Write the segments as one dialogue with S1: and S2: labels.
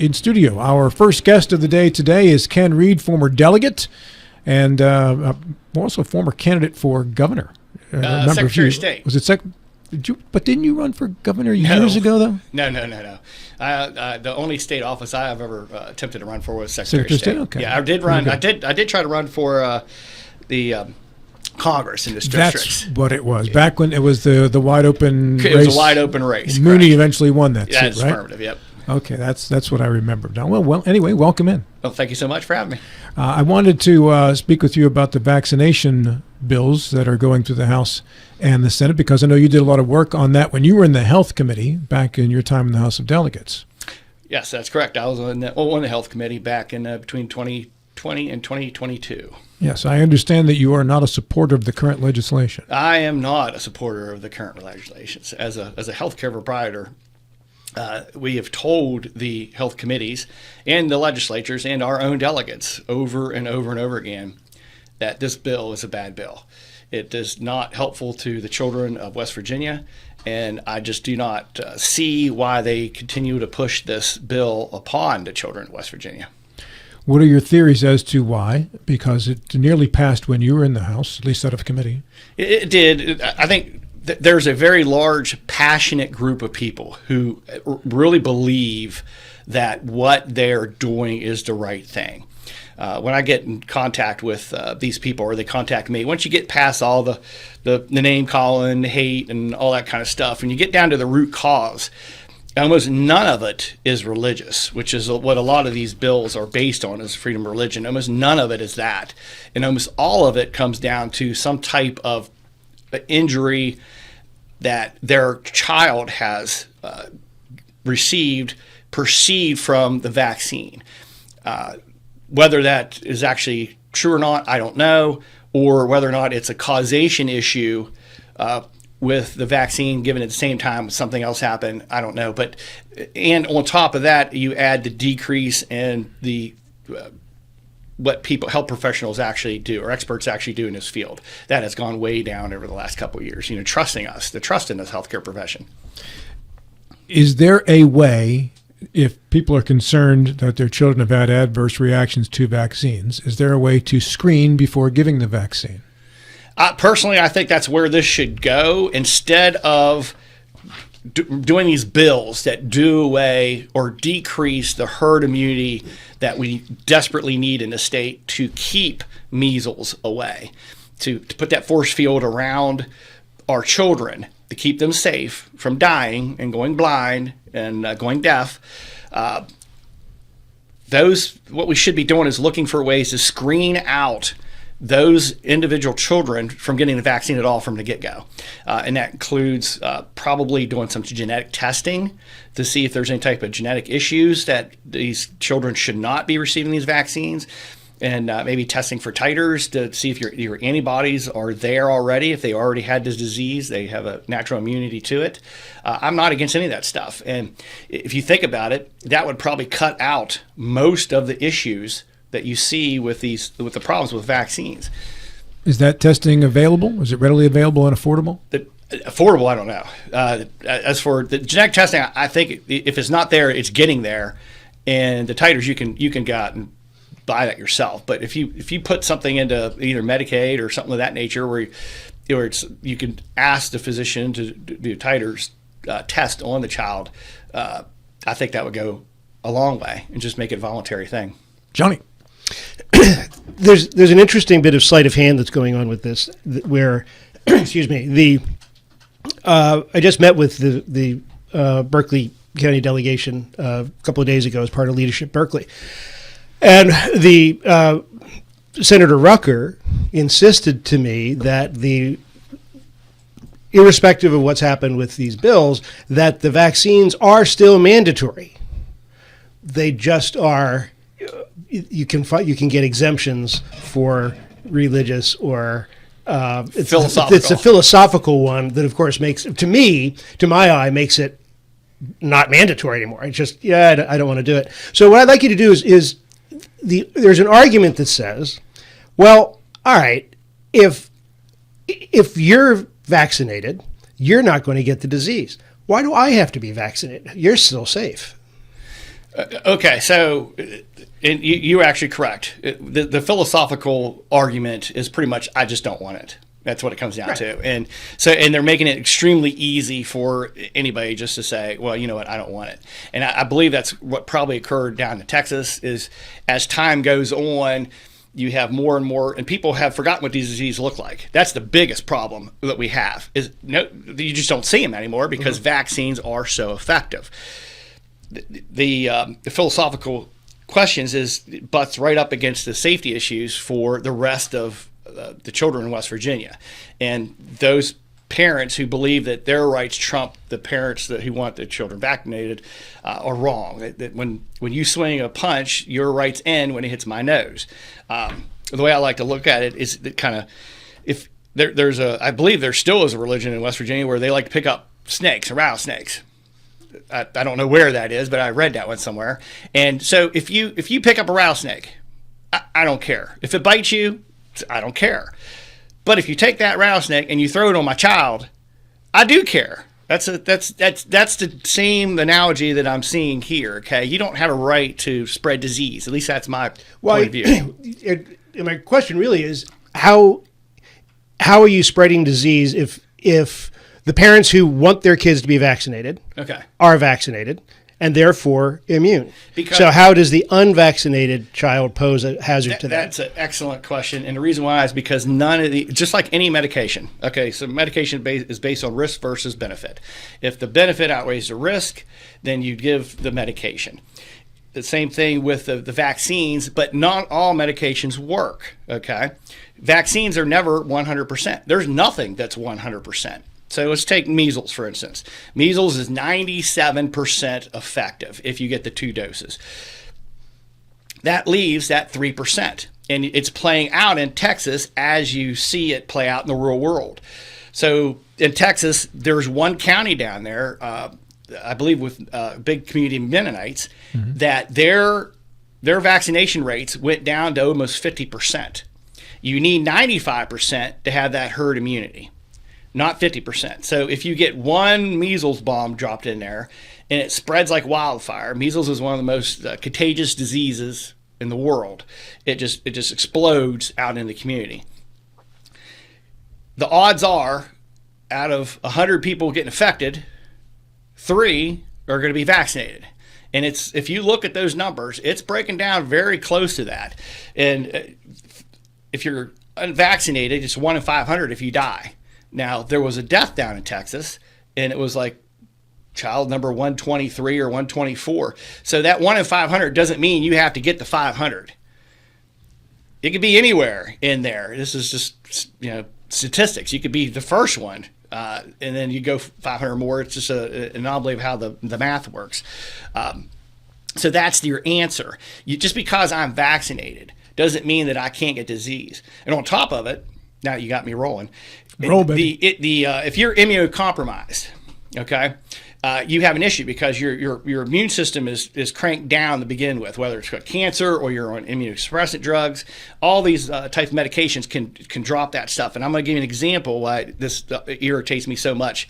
S1: In studio, our first guest of the day today is Ken Reed, former delegate, and also former candidate for governor.
S2: Secretary of State.
S1: Was it but didn't you run for governor years ago, though?
S2: No. The only state office I have ever attempted to run for was Secretary of State.
S1: Okay.
S2: Yeah, I did run. I did try to run for the Congress in this district.
S1: That's what it was. Back when it was the wide open race.
S2: It was a wide open race.
S1: Mooney
S2: correct.
S1: eventually won that
S2: Yeah,
S1: seat,
S2: it's
S1: right?
S2: affirmative, yep.
S1: Okay, that's what I remember. Now, well, anyway, welcome in.
S2: Well, thank you so much for having me.
S1: I wanted to speak with you about the vaccination bills that are going through the House and the Senate, because I know you did a lot of work on that when you were in the Health Committee back in your time in the House of Delegates.
S2: Yes, that's correct. I was on the Health Committee back in between 2020 and 2022.
S1: Yes, I understand that you are not a supporter of the current legislation.
S2: I am not a supporter of the current legislation. As a healthcare provider, we have told the health committees and the legislatures and our own delegates over and over and over again that this bill is a bad bill. It is not helpful to the children of West Virginia, and I just do not see why they continue to push this bill upon the children of West Virginia.
S1: What are your theories as to why? Because it nearly passed when you were in the House, at least out of committee.
S2: It did. I think there's a very large, passionate group of people who really believe that what they're doing is the right thing. When I get in contact with these people, or they contact me, once you get past all the name calling, hate, and all that kind of stuff, and you get down to the root cause, almost none of it is religious, which is what a lot of these bills are based on, is freedom of religion. Almost none of it is that. And almost all of it comes down to some type of injury that their child has perceived from the vaccine. Whether that is actually true or not, I don't know, or whether or not it's a causation issue with the vaccine given at the same time something else happened, I don't know. But and on top of that, you add the decrease in the what health professionals actually do, or experts actually do in this field. That has gone way down over the last couple of years. Trusting us, the trust in this healthcare profession.
S1: Is there a way, if people are concerned that their children have had adverse reactions to vaccines, is there a way to screen before giving the vaccine?
S2: Personally, I think that's where this should go, instead of doing these bills that do away or decrease the herd immunity that we desperately need in the state to keep measles away, to put that force field around our children to keep them safe from dying and going blind and going deaf. What we should be doing is looking for ways to screen out those individual children from getting the vaccine at all from the get-go. And that includes probably doing some genetic testing to see if there's any type of genetic issues that these children should not be receiving these vaccines, and maybe testing for titers to see if your antibodies are there already. If they already had this disease, they have a natural immunity to it. I'm not against any of that stuff. And if you think about it, that would probably cut out most of the issues that you see with the problems with vaccines.
S1: Is that testing available? Is it readily available and affordable?
S2: Affordable, I don't know. As for the genetic testing, I think if it's not there, it's getting there. And the titers, you can go out and buy that yourself. But if you put something into either Medicaid or something of that nature, where you can ask the physician to do titers test on the child, I think that would go a long way and just make it a voluntary thing.
S1: Johnny.
S3: There's an interesting bit of sleight of hand that's going on with this, where, excuse me, I just met with the Berkeley County delegation a couple of days ago as part of Leadership Berkeley, and the Senator Rucker insisted to me that irrespective of what's happened with these bills, that the vaccines are still mandatory. They just are. You can get exemptions for religious or
S2: philosophical.
S3: It's a philosophical one that, of course, makes to my eye, makes it not mandatory anymore. It's just I don't want to do it. So what I'd like you to do is there's an argument that says, well, all right, if you're vaccinated, you're not going to get the disease. Why do I have to be vaccinated? You're still safe.
S2: Okay, so and you're actually correct. The philosophical argument is pretty much, I just don't want it. That's what it comes down to. And they're making it extremely easy for anybody just to say, well, you know what, I don't want it. And I believe that's what probably occurred down in Texas is as time goes on, you have more and more, and people have forgotten what these diseases look like. That's the biggest problem that we have is you just don't see them anymore because vaccines are so effective. The philosophical questions butts right up against the safety issues for the rest of the children in West Virginia, and those parents who believe that their rights trump the parents who want their children vaccinated are wrong. That when you swing a punch, your rights end when it hits my nose. The way I like to look at it is that kind of if I believe there still is a religion in West Virginia where they like to pick up snakes, rattlesnakes. I don't know where that is, but I read that one somewhere. And so if you pick up a rattlesnake, I don't care. If it bites you, I don't care. But if you take that rattlesnake and you throw it on my child, I do care. That's the same analogy that I'm seeing here. Okay, you don't have a right to spread disease. At least that's my point of view.
S3: My question really is how are you spreading disease if the parents who want their kids to be vaccinated are vaccinated and therefore immune? So how does the unvaccinated child pose a hazard to that?
S2: That's an excellent question. And the reason why is because just like any medication, okay, so medication is based on risk versus benefit. If the benefit outweighs the risk, then you give the medication. The same thing with the vaccines, but not all medications work, okay? Vaccines are never 100%. There's nothing that's 100%. So let's take measles, for instance. Measles is 97% effective if you get the 2 doses. That leaves that 3%. And it's playing out in Texas as you see it play out in the real world. So in Texas, there's one county down there, I believe with big community Mennonites, that their vaccination rates went down to almost 50%. You need 95% to have that herd immunity. Not 50%. So if you get one measles bomb dropped in there and it spreads like wildfire, measles is one of the most contagious diseases in the world. It just explodes out in the community. The odds are out of 100 people getting affected, 3 are going to be vaccinated. And if you look at those numbers, it's breaking down very close to that. And if you're unvaccinated, it's 1 in 500 if you die. Now, there was a death down in Texas, and it was like child number 123 or 124. So that 1 in 500 doesn't mean you have to get the 500. It could be anywhere in there. This is just, statistics. You could be the first one, and then you go 500 more. It's just an anomaly of how the math works. So that's your answer. Just because I'm vaccinated doesn't mean that I can't get disease. And on top of it, now you got me rolling. If you're immunocompromised, okay, you have an issue because your immune system is cranked down to begin with, whether it's got cancer or you're on immunosuppressant drugs. All these types of medications can drop that stuff. And I'm going to give you an example why this irritates me so much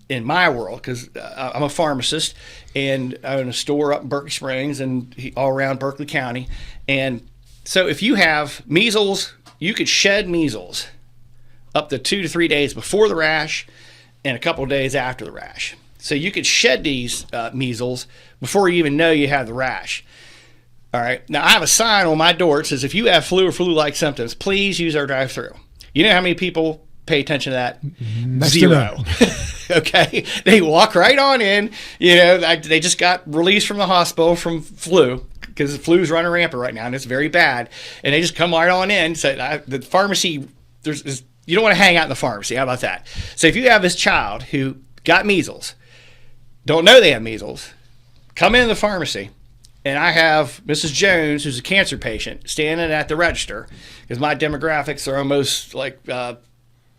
S2: in my world, because I'm a pharmacist and I own a store up in Berkeley Springs and all around Berkeley County. And so if you have measles, you could shed measles up to 2 to 3 days before the rash and a couple of days after the rash. So you could shed these measles before you even know you have the rash. All right. Now, I have a sign on my door that says, if you have flu or flu-like symptoms, please use our drive-thru. You know how many people pay attention to that?
S1: Next
S2: 0. Okay. They walk right on in. They just got released from the hospital from flu, because the flu's running rampant right now, and it's very bad. And they just come right on in. So the pharmacy, you don't want to hang out in the pharmacy. How about that? So if you have this child who got measles, don't know they have measles, come into the pharmacy, and I have Mrs. Jones, who's a cancer patient, standing at the register, because my demographics are almost like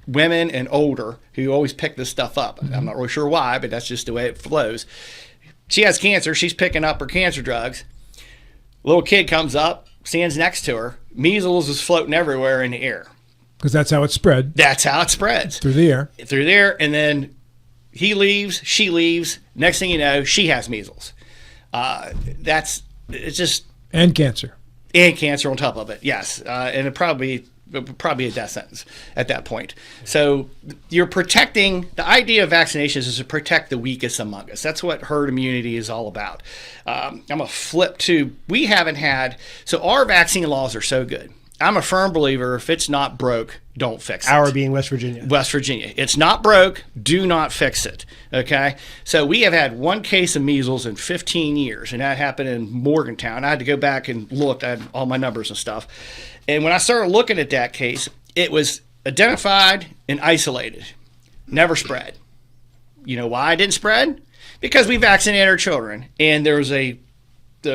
S2: women and older who always pick this stuff up. I'm not really sure why, but that's just the way it flows. She has cancer. She's picking up her cancer drugs. Little kid comes up, stands next to her. Measles is floating everywhere in the air.
S1: Because that's how it spread.
S2: That's how it spreads.
S1: Through the air.
S2: Through there, and then he leaves, she leaves. Next thing you know, she has measles. It's just
S1: And cancer.
S2: and cancer on top of it. Yes, and it probably a death sentence at that point. So you're protecting. The idea of vaccinations is to protect the weakest among us. That's what herd immunity is all about. I'm gonna flip to. We haven't had. So our vaccine laws are so good. I'm a firm believer. If it's not broke, don't fix it.
S3: Our being West Virginia.
S2: West Virginia. It's not broke. Do not fix it. Okay. So we have had one case of measles in 15 years, and that happened in Morgantown. I had to go back and look at all my numbers and stuff. And when I started looking at that case, it was identified and isolated, never spread. You know why it didn't spread? Because we vaccinated our children, and there was the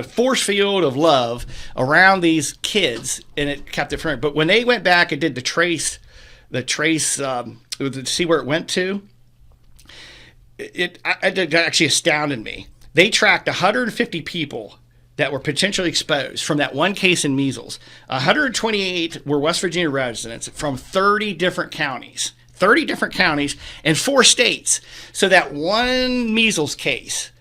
S2: force field of love around these kids, and it kept it from it. But when they went back and did the trace to see where it went to, it actually astounded me. They tracked 150 people that were potentially exposed from that one case in measles. 128 were West Virginia residents from 30 different counties and 4 states. So that one measles case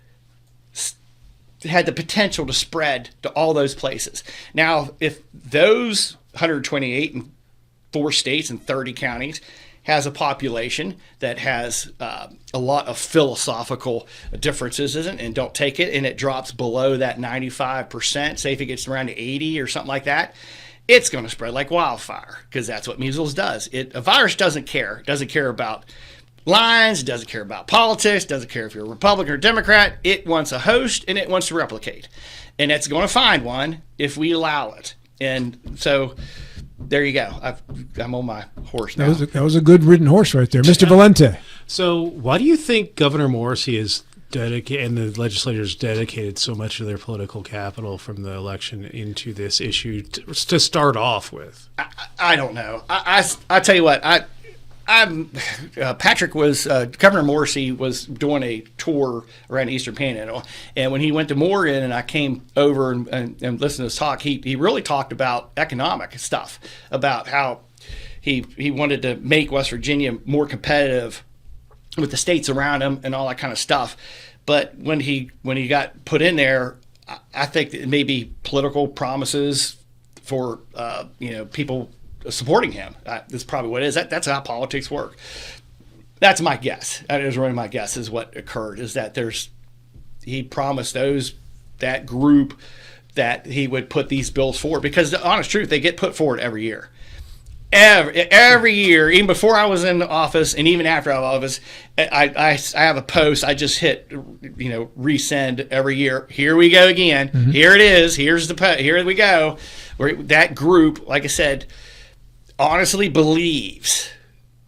S2: had the potential to spread to all those places. Now, if those 128 in 4 states and 30 counties has a population that has a lot of philosophical differences and don't take it, and it drops below that 95%, say if it gets around to 80 or something like that, it's going to spread like wildfire, because that's what measles does. A virus doesn't care. It doesn't care about lines, it doesn't care about politics, doesn't care if you're a Republican or Democrat. It wants a host, and it wants to replicate. And it's going to find one if we allow it. And so there you go. I'm on my horse now.
S1: That was a good ridden horse right there. Mr. Valente.
S4: So why do you think Governor Morrissey is dedicated and the legislators dedicated so much of their political capital from the election into this issue to start off with?
S2: I don't know. I tell you what, Patrick was Governor Morrissey was doing a tour around the Eastern Panhandle, and when he went to Morgan and I came over and listened to his talk, he really talked about economic stuff, about how he wanted to make West Virginia more competitive with the states around him and all that kind of stuff. But when he got put in there, I think that maybe political promises for people supporting him. That's probably what it is. That's how politics work. That's my guess. That is really my guess is what occurred, is that he promised that group that he would put these bills forward, because the honest truth, they get put forward every year. Every year, even before I was in office and even after I was in office, I have a post. I just hit, resend every year. Here we go again. Mm-hmm. Here it is. Here we go. Where that group, like I said, honestly believes,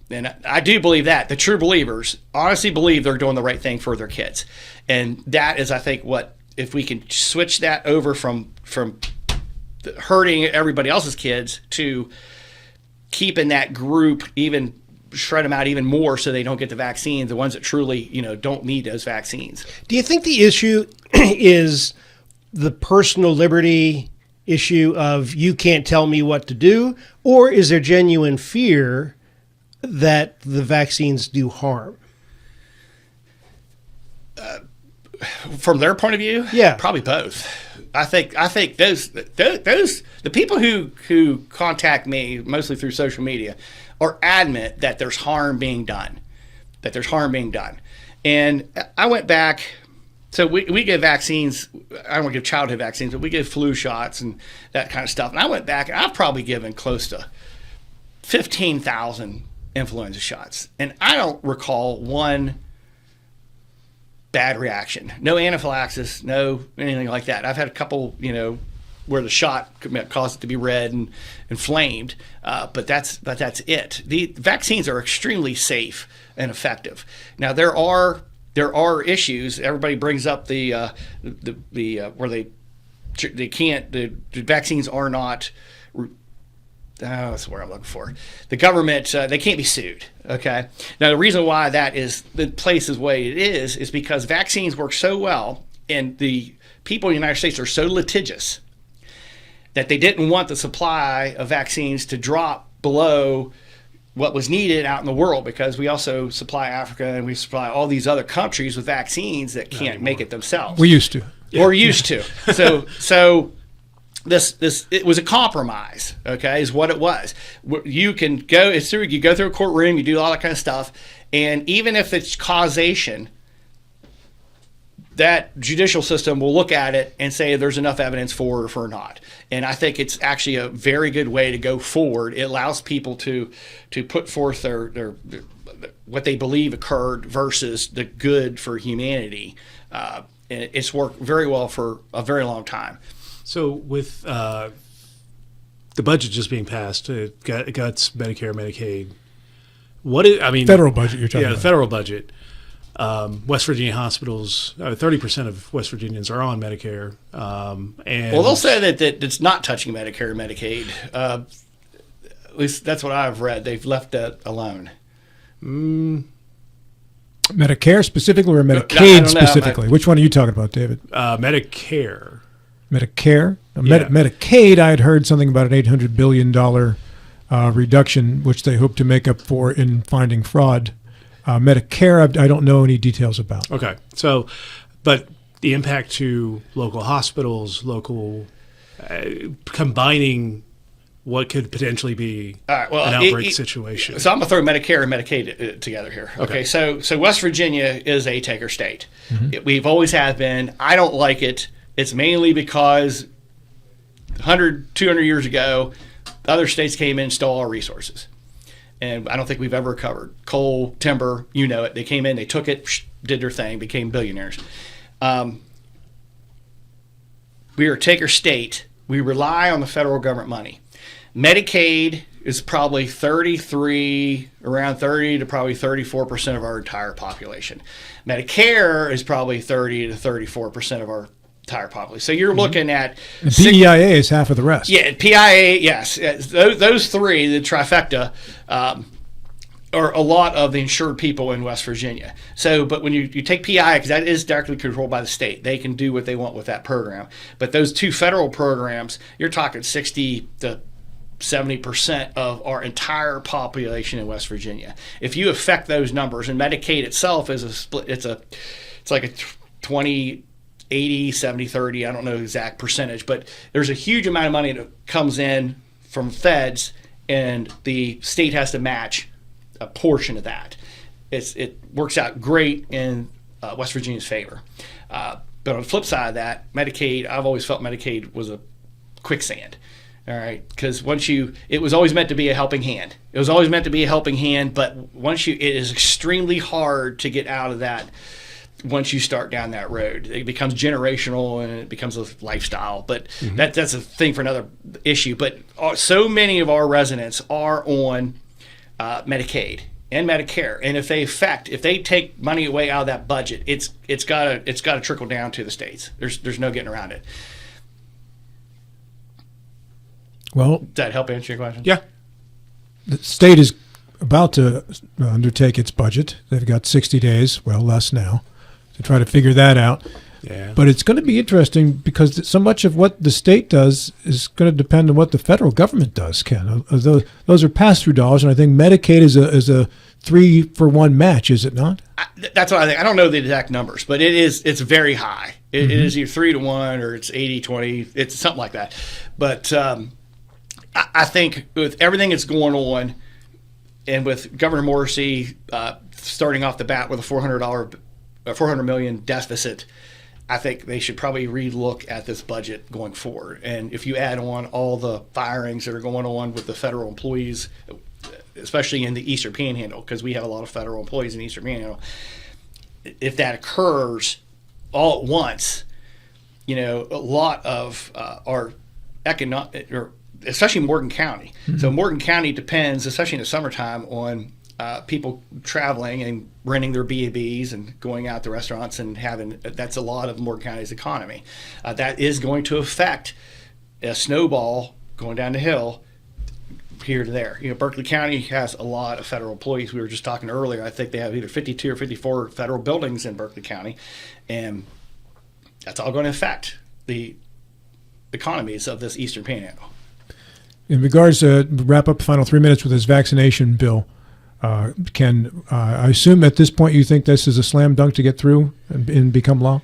S2: and I do believe that, the true believers honestly believe they're doing the right thing for their kids. And that is, I think, what, if we can switch that over from hurting everybody else's kids to keeping that group, even shred them out even more so they don't get the vaccines, the ones that truly, don't need those vaccines.
S3: Do you think the issue is the personal liberty issue of you can't tell me what to do, or is there genuine fear that the vaccines do harm?
S2: From their point of view,
S3: yeah,
S2: probably both. I think those the people who contact me mostly through social media are adamant that there's harm being done, and I went back. So we give vaccines. I don't want to give childhood vaccines, but we give flu shots and that kind of stuff. And I went back, and I've probably given close to 15,000 influenza shots, and I don't recall one bad reaction. No anaphylaxis, no anything like that. I've had a couple, where the shot caused it to be red and inflamed, but that's it. The vaccines are extremely safe and effective. Now there are issues. Everybody brings up the where they can't. The vaccines are not. That's where I'm looking for. The government, they can't be sued. Okay. Now the reason why that is the place is the way it is because vaccines work so well, and the people in the United States are so litigious that they didn't want the supply of vaccines to drop below what was needed out in the world, because we also supply Africa and we supply all these other countries with vaccines that can't make it themselves.
S1: We used to.
S2: or used to. So this it was a compromise. Okay, is what it was. You can go you go through a courtroom, you do all that kind of stuff, and even if it's causation, that judicial system will look at it and say there's enough evidence for or for not. And I think it's actually a very good way to go forward. It allows people to put forth their what they believe occurred versus the good for humanity. And it's worked very well for a very long time.
S4: So with the budget just being passed, it got Medicare, Medicaid.
S1: Federal budget you're talking about.
S4: Yeah, the federal budget. West Virginia hospitals, 30% of West Virginians are on Medicare. And
S2: they'll say that it's not touching Medicare or Medicaid. At least that's what I've read. They've left that alone.
S1: Medicare specifically or Medicaid specifically? Which one are you talking about, David?
S4: Medicare.
S1: Medicare?
S4: Yeah.
S1: Medicaid, I had heard something about an $800 billion reduction, which they hope to make up for in finding fraud. Medicare, I don't know any details about.
S4: Okay. So, but the impact to local hospitals, combining what could potentially be an outbreak situation.
S2: So I'm going to throw Medicare and Medicaid together here. Okay. So West Virginia is a taker state. Mm-hmm. We've always have been. I don't like it. It's mainly because 100, 200 years ago, other states came in and stole our resources. And I don't think we've ever recovered. Coal, timber, you know it. They came in, they took it, did their thing, became billionaires. We are a taker state. We rely on the federal government money. Medicaid is probably around 30 to probably 34% of our entire population. Medicare is probably 30 to 34% of our entire population. So you're looking at...
S1: The PEIA is half of the rest.
S2: Yeah, PIA, yes. Those three, the trifecta, are a lot of the insured people in West Virginia. So, but when you take PIA, because that is directly controlled by the state, they can do what they want with that program. But those two federal programs, you're talking 60 to 70% of our entire population in West Virginia. If you affect those numbers, and Medicaid itself is a split, it's like a 20, 80, 70, 30, I don't know the exact percentage, but there's a huge amount of money that comes in from feds, and the state has to match a portion of that. It works out great in West Virginia's favor. But on the flip side of that, Medicaid, I've always felt Medicaid was a quicksand. All right, because it was always meant to be a helping hand. It was always meant to be a helping hand, but it is extremely hard to get out of that. Once you start down that road, it becomes generational and it becomes a lifestyle. But that's a thing for another issue. But so many of our residents are on Medicaid and Medicare, and if they take money away out of that budget, it's got to trickle down to the states. There's no getting around it.
S1: Well,
S2: does that help answer your question?
S4: Yeah.
S1: The state is about to undertake its budget. They've got 60 days, well, less now, to try to figure that out.
S4: Yeah.
S1: But it's going to be interesting because so much of what the state does is going to depend on what the federal government does, Ken. Those are pass-through dollars, and I think Medicaid is a 3-for-1 match, is it not?
S2: That's what I think. I don't know the exact numbers, but it's very high. It is either 3-to-1 or it's 80-20. It's something like that. But I think with everything that's going on, and with Governor Morrissey starting off the bat with a $400 million deficit, I think they should probably relook at this budget going forward. And if you add on all the firings that are going on with the federal employees, especially in the Eastern Panhandle, because we have a lot of federal employees in the Eastern Panhandle, if that occurs all at once, a lot of our economic, especially Morgan County. Mm-hmm. So Morgan County depends, especially in the summertime, on people traveling and renting their B&Bs and going out to restaurants and that's a lot of Morgan County's economy. That is going to affect a snowball going down the hill here to there. Berkeley County has a lot of federal employees. We were just talking earlier. I think they have either 52 or 54 federal buildings in Berkeley County, and that's all going to affect the economies of this Eastern Panhandle.
S1: In regards to wrap up the final 3 minutes with this vaccination bill, Ken, I assume at this point you think this is a slam dunk to get through and become law?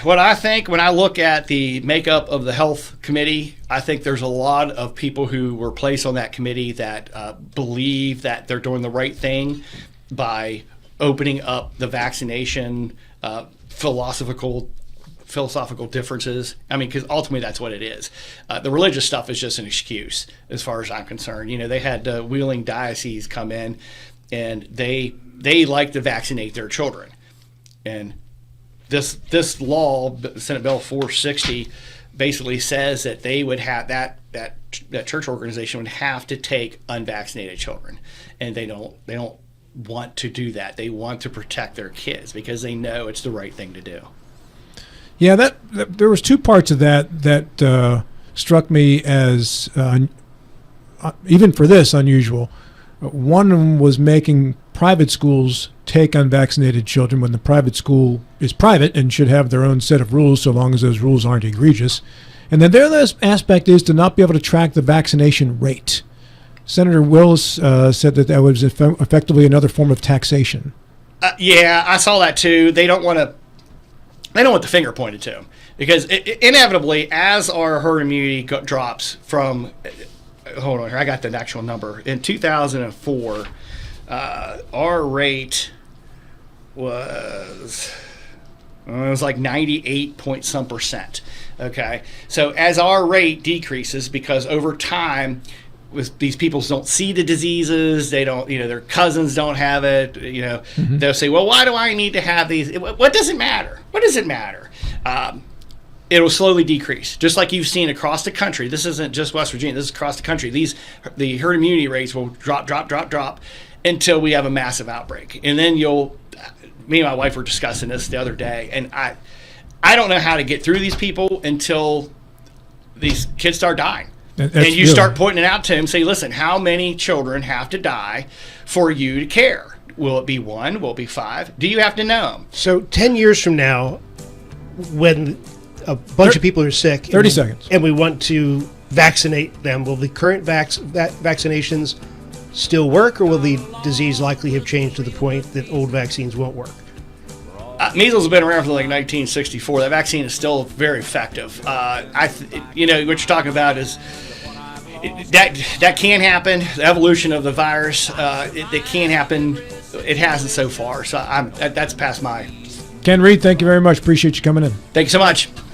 S2: what I think when I look at the makeup of the health committee, I think there's a lot of people who were placed on that committee that believe that they're doing the right thing by opening up the vaccination philosophical differences. I mean, because ultimately that's what it is. The religious stuff is just an excuse, as far as I'm concerned. They had Wheeling Diocese come in, and they like to vaccinate their children, and this law, Senate Bill 460, basically says that they would have that church organization would have to take unvaccinated children, and they don't want to do that. They want to protect their kids because they know it's the right thing to do.
S1: Yeah, that there was two parts of that struck me as even for this unusual. One of them was making private schools take unvaccinated children when the private school is private and should have their own set of rules, so long as those rules aren't egregious. And then the other aspect is to not be able to track the vaccination rate. Senator Willis said that was effectively another form of taxation.
S2: Yeah, I saw that too. They don't want the finger pointed to them, because inevitably, as our herd immunity drops from, hold on here, I got the actual number. In 2004, our rate was like 98 point some percent. Okay, so as our rate decreases, because over time, these people don't see the diseases, they don't, their cousins don't have it, they'll say, well, why do I need to have these? What does it matter? What does it matter? It'll slowly decrease, just like you've seen across the country. This isn't just West Virginia, this is across the country. The herd immunity rates will drop until we have a massive outbreak. And then me and my wife were discussing this the other day, and I don't know how to get through these people until these kids start dying. And you start pointing it out to him, say, listen, how many children have to die for you to care? Will it be 1? Will it be 5? Do you have to know them?
S3: So 10 years from now, when a bunch of people are sick,
S1: 30 seconds,
S3: and we want to vaccinate them, will the current vaccinations still work, or will the disease likely have changed to the point that old vaccines won't work?
S2: Measles has been around from like 1964. That vaccine is still very effective. What you're talking about is that can happen. The evolution of the virus, it can happen. It hasn't so far. So that's past my.
S1: Ken Reed, thank you very much. Appreciate you coming in.
S2: Thank you so much.